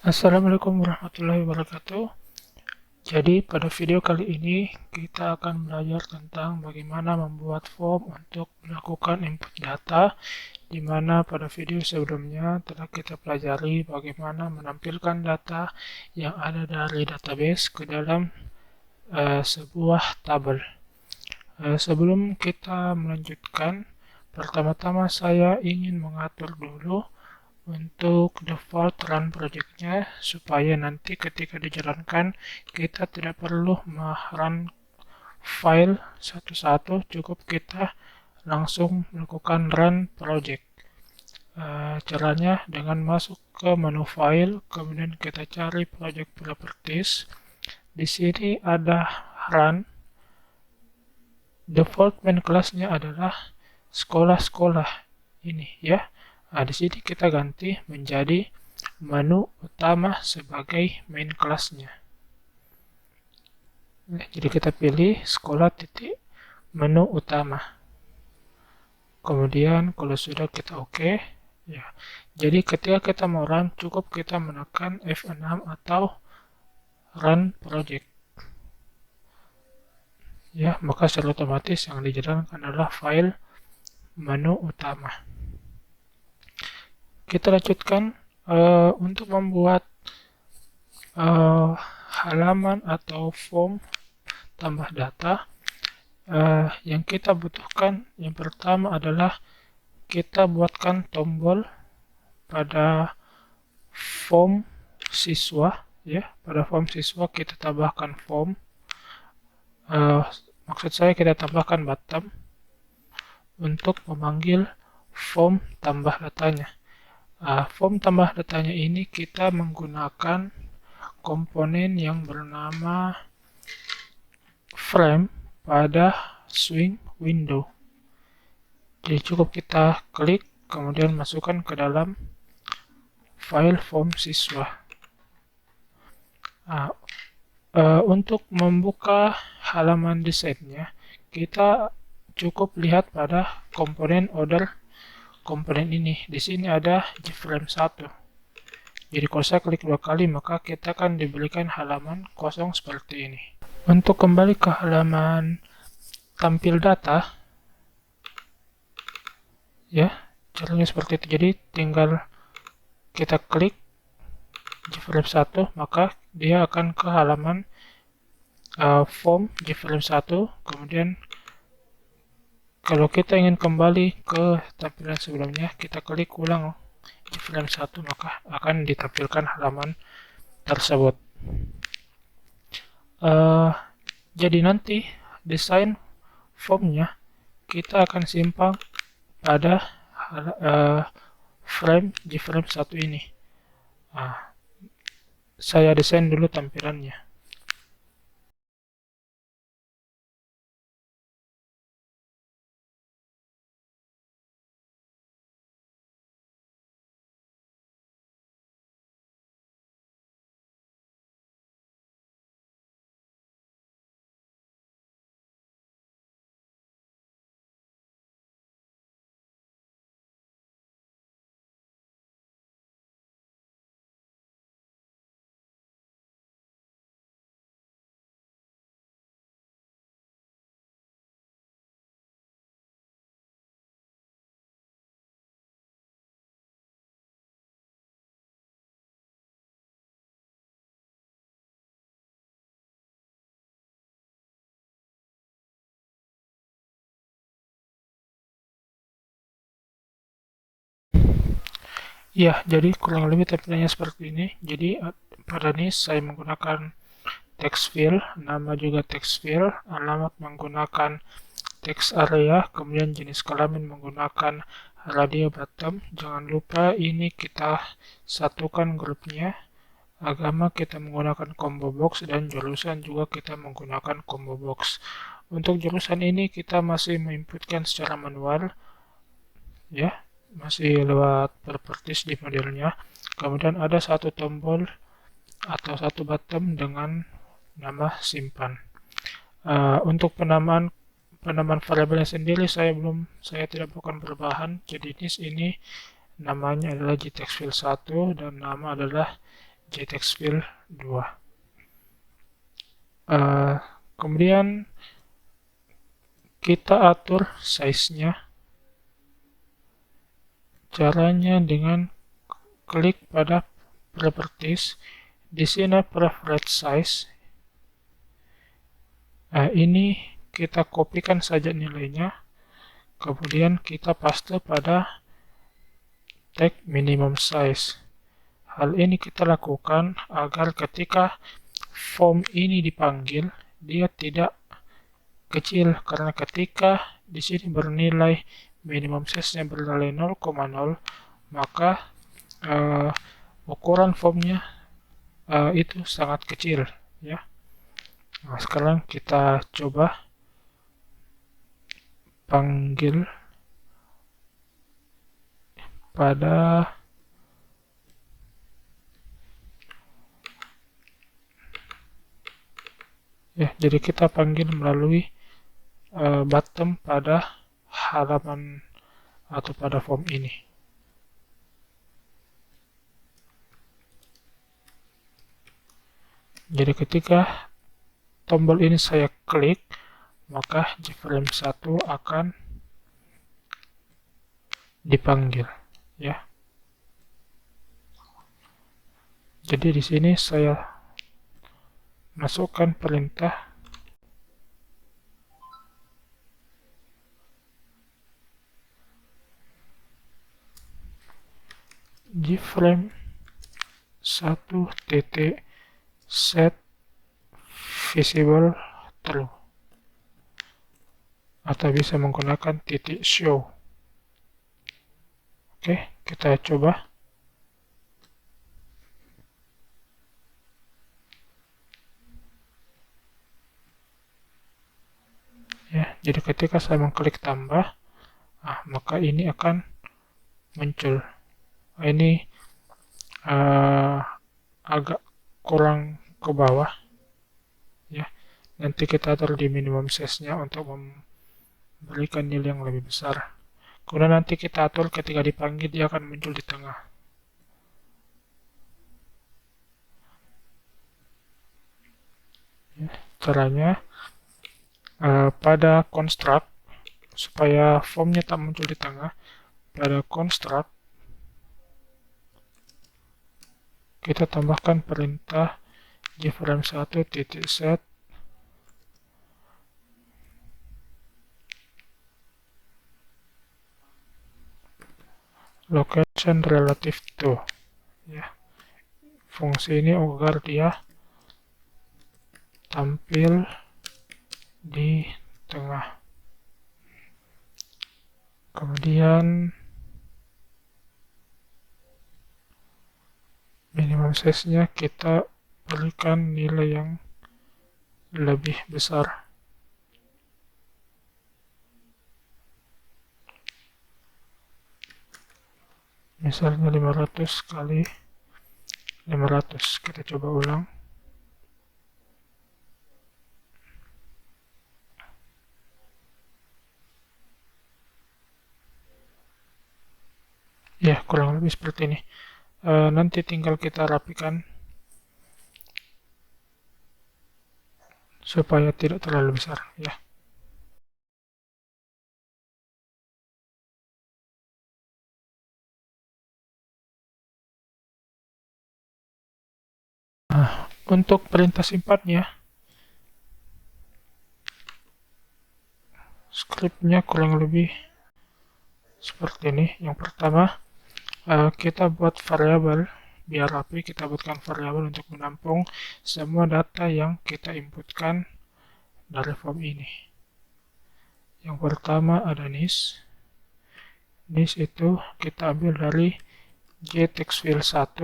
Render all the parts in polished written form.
Assalamualaikum warahmatullahi wabarakatuh. Jadi pada video kali ini kita akan belajar tentang bagaimana membuat form untuk melakukan input data, di mana pada video sebelumnya telah kita pelajari bagaimana menampilkan data yang ada dari database ke dalam sebuah tabel. Sebelum kita melanjutkan, pertama-tama saya ingin mengatur dulu untuk default run project-nya supaya nanti ketika dijalankan kita tidak perlu merun file satu-satu, cukup kita langsung melakukan run project. Caranya dengan masuk ke menu file, kemudian kita cari project properties. Di sini ada run. Default main class-nya adalah sekolah-sekolah ini ya. Nah, di sini kita ganti menjadi menu utama sebagai main class-nya. Jadi kita pilih sekolah titik menu utama. Kemudian kalau sudah kita oke, ya. Jadi ketika kita mau run cukup kita menekan F6 atau run project. Ya, maka secara otomatis yang dijalankan adalah file menu utama. Kita lanjutkan untuk membuat halaman atau form tambah data. Yang kita butuhkan yang pertama adalah kita buatkan tombol pada form siswa ya. Pada form siswa kita tambahkan form. Maksud saya kita tambahkan button untuk memanggil form tambah datanya. Form tambah datanya ini kita menggunakan komponen yang bernama frame pada swing window. Jadi cukup kita klik kemudian masukkan ke dalam file form siswa. Untuk membuka halaman desainnya kita cukup lihat pada komponen order komponen ini. Di sini ada JFrame 1. Jadi kalau saya klik 2 kali maka kita akan diberikan halaman kosong seperti ini. Untuk kembali ke halaman tampil data, ya caranya seperti itu. Jadi tinggal kita klik JFrame 1 maka dia akan ke halaman form JFrame 1. Kemudian kalau kita ingin kembali ke tampilan sebelumnya, kita klik ulang JFrame 1 maka akan ditampilkan halaman tersebut. Jadi nanti desain formnya kita akan simpan pada frame JFrame 1 ini. Saya desain dulu tampilannya. Ya, jadi kurang lebih tampilannya seperti ini. Jadi pada ini saya menggunakan text field, nama juga text field, alamat menggunakan text area, kemudian jenis kelamin menggunakan radio bottom. Jangan lupa ini kita satukan grupnya. Agama kita menggunakan combo box dan jurusan juga kita menggunakan combo box. Untuk jurusan ini kita masih menginputkan secara manual, ya, masih lewat properties di modelnya. Kemudian ada satu tombol atau satu button dengan nama simpan. Untuk penamaan variabelnya sendiri saya tidak melakukan perubahan. Jadi ini namanya adalah JTextField 1 dan nama adalah JTextFill 2. Kemudian kita atur size-nya. Caranya dengan klik pada Properties. Di sini Preferred Size. Ini kita kopikan saja nilainya. Kemudian kita paste pada tag minimum size. Hal ini kita lakukan agar ketika form ini dipanggil, dia tidak kecil, karena ketika di sini bernilai minimum size-nya bernilai 0,0, maka ukuran formnya itu sangat kecil, ya. Nah, sekarang kita coba panggil pada jadi kita panggil melalui button pada halaman atau pada form ini. Jadi ketika tombol ini saya klik, maka JFrame1 akan dipanggil, ya. Jadi di sini saya masukkan perintah JFrame1.set visible true, atau bisa menggunakan titik show. Oke, kita coba. Ya, jadi ketika saya mengklik tambah, maka ini akan muncul. Ini agak kurang ke bawah, ya. Nanti kita atur di minimum size-nya untuk memberikan nilai yang lebih besar. Kemudian nanti kita atur ketika dipanggil dia akan muncul di tengah. Ya, caranya pada construct, supaya formnya tak muncul di tengah, pada construct kita tambahkan perintah JFrame1.set location relative to, ya. Fungsi ini agar dia tampil di tengah. Kemudian minimum size-nya kita berikan nilai yang lebih besar. Misalnya 500 kali 500. Kita coba ulang. Ya, kurang lebih seperti ini. Nanti tinggal kita rapikan supaya tidak terlalu besar, ya. Untuk perintah simpannya, scriptnya kurang lebih seperti ini. Yang pertama, kita buat variabel biar rapi. Kita buatkan variabel untuk menampung semua data yang kita inputkan dari form ini. Yang pertama ada nis. Nis itu kita ambil dari JTextFill1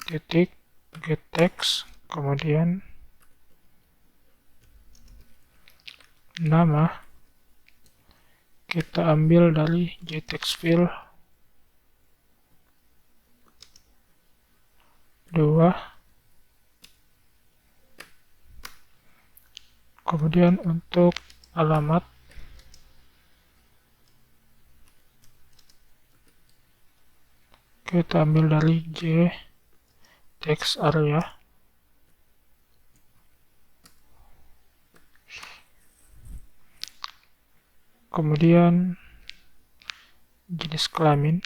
titik getText, kemudian nama kita ambil dari JTextFill 2, kemudian untuk alamat kita ambil dari J text area. Kemudian jenis kelamin.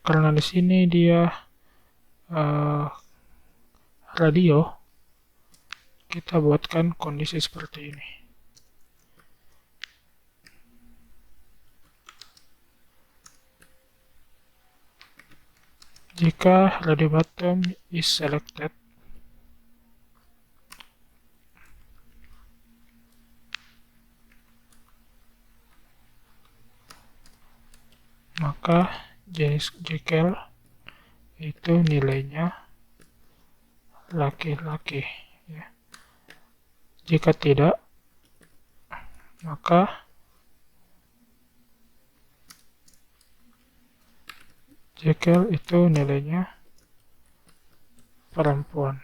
Karena di sini dia radio, kita buatkan kondisi seperti ini. Jika radio bottom is selected, maka jenis Jekyll itu nilainya laki-laki, ya. Jika tidak, maka Jekyll itu nilainya perempuan.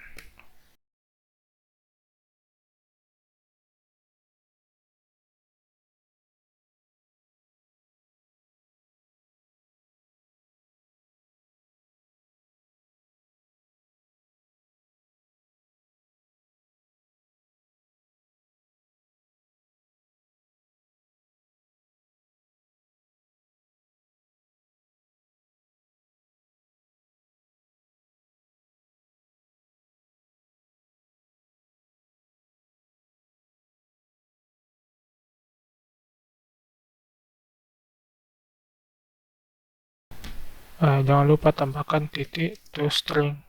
Jangan lupa tambahkan titik to string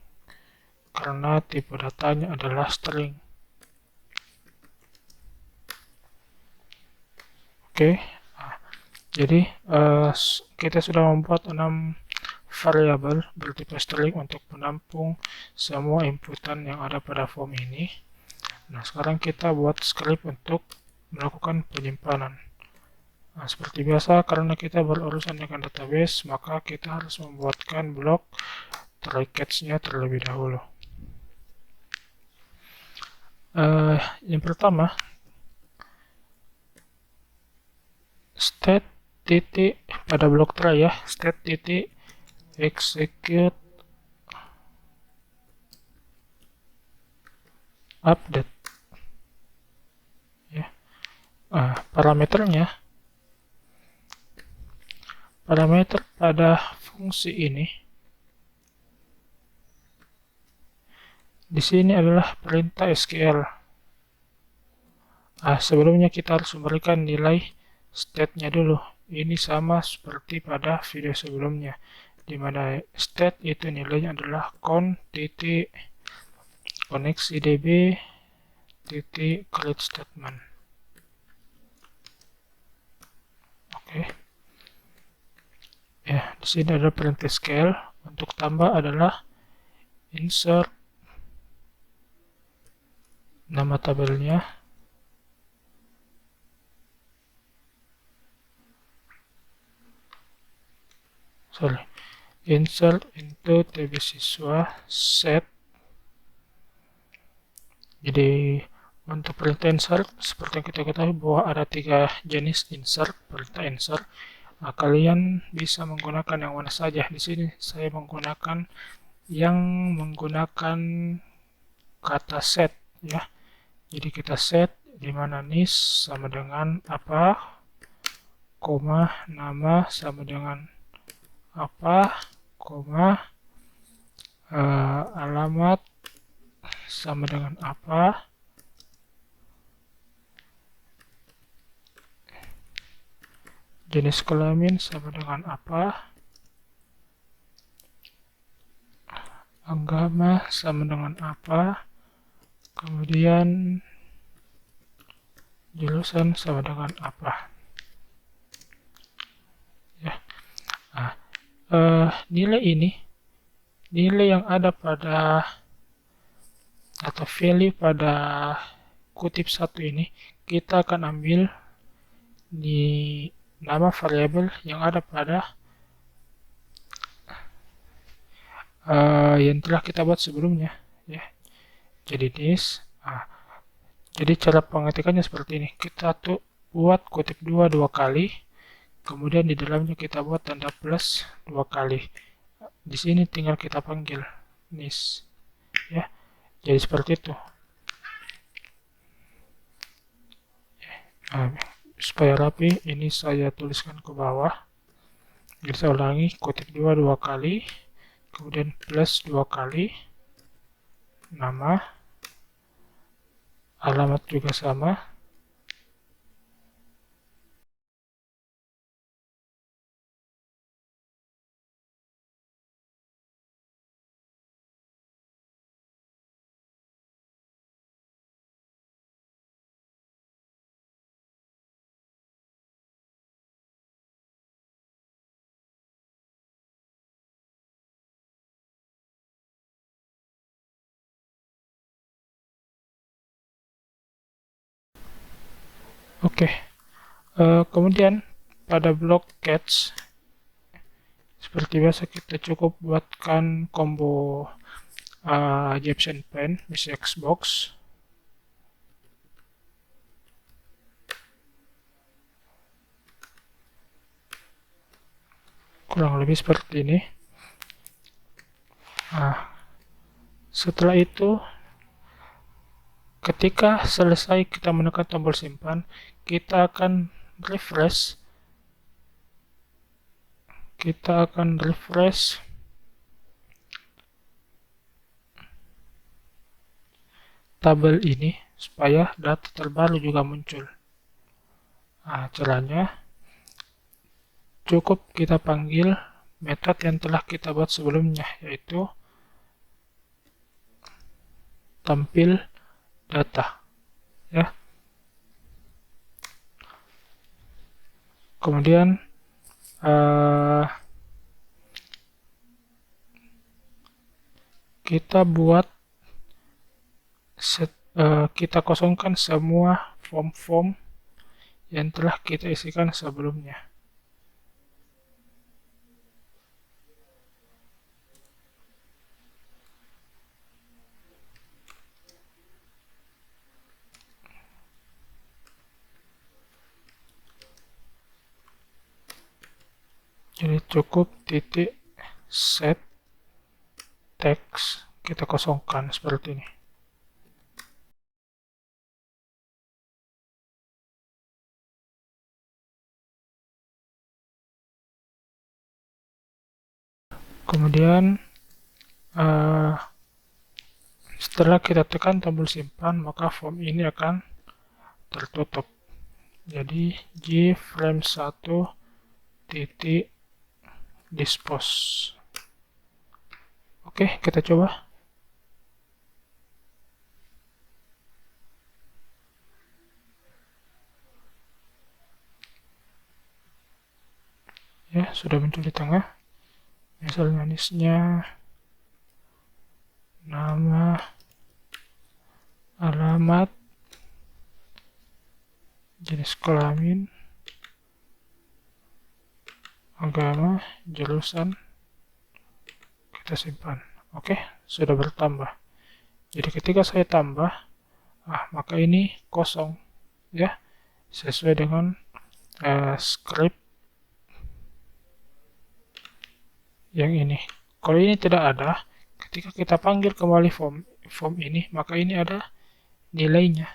karena tipe datanya adalah string. Oke, jadi kita sudah membuat 6 variabel bertipe string untuk menampung semua inputan yang ada pada form ini. Nah, sekarang kita buat script untuk melakukan penyimpanan. Nah, seperti biasa, karena kita berurusan dengan database, maka kita harus membuatkan blok try catch-nya terlebih dahulu. Yang pertama, state titik pada blok try, ya, state titik execute update, ya. Parameter pada fungsi ini di sini adalah perintah SQL. Sebelumnya kita harus memberikan nilai state-nya dulu. Ini sama seperti pada video sebelumnya, di mana state itu nilainya adalah koneksi db titik create statement. Oke. Ya, di sini ada perintah SQL. Untuk tambah adalah insert nama tabelnya, insert into TB siswa set. Jadi untuk perintah insert, seperti yang kita ketahui bahwa ada 3 jenis insert, perintah insert. Kalian bisa menggunakan yang mana saja. Di sini saya menggunakan yang menggunakan kata set, ya. Jadi kita set di mana nis sama dengan apa, koma nama sama dengan apa, koma alamat sama dengan apa, jenis kelamin sama dengan apa, agama sama dengan apa, kemudian jurusan sama dengan apa, ya. Nilai ini, nilai yang ada pada atau value pada kutip 1 ini, kita akan ambil di nama variabel yang ada pada yang telah kita buat sebelumnya, ya. Jadi this, jadi cara pengetikannya seperti ini. Kita tuh buat kutip dua kali, kemudian di dalamnya kita buat tanda plus 2 kali. Di sini tinggal kita panggil nis, ya. Jadi seperti itu. Nah, supaya rapi, ini saya tuliskan ke bawah. Jadi saya ulangi, kutip dua kali, kemudian plus 2 kali, nama, alamat juga sama. Oke, kemudian pada blok catch, seperti biasa kita cukup buatkan combo Egyptian pen, Miss Xbox. Kurang lebih seperti ini. Nah, setelah itu, ketika selesai kita menekan tombol simpan, kita akan refresh. Tabel ini supaya data terbaru juga muncul. Nah, caranya cukup kita panggil metode yang telah kita buat sebelumnya, yaitu tampil data, ya. Kemudian kita buat kita kosongkan semua form-form yang telah kita isikan sebelumnya. Jadi cukup titik set text kita kosongkan seperti ini. Kemudian setelah kita tekan tombol simpan, maka form ini akan tertutup. Jadi G frame 1 titik dispose. Oke, kita coba. Ya, sudah muncul di tengah. Misalnya nisnya, nama, alamat, jenis kelamin, agama, jurusan, kita simpan. Oke, sudah bertambah. Jadi ketika saya tambah, maka ini kosong, ya, sesuai dengan script yang ini. Kalau ini tidak ada, ketika kita panggil kembali form ini, maka ini ada nilainya.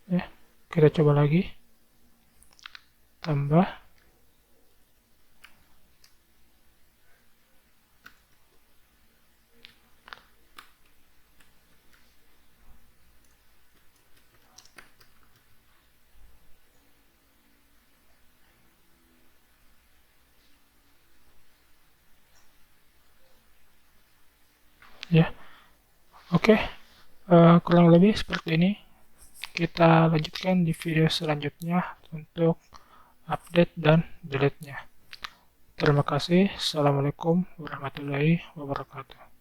Ya, kita coba lagi. Tambah. Ya, oke. Kurang lebih seperti ini. Kita lanjutkan di video selanjutnya untuk update dan delete-nya. Terima kasih. Assalamualaikum warahmatullahi wabarakatuh.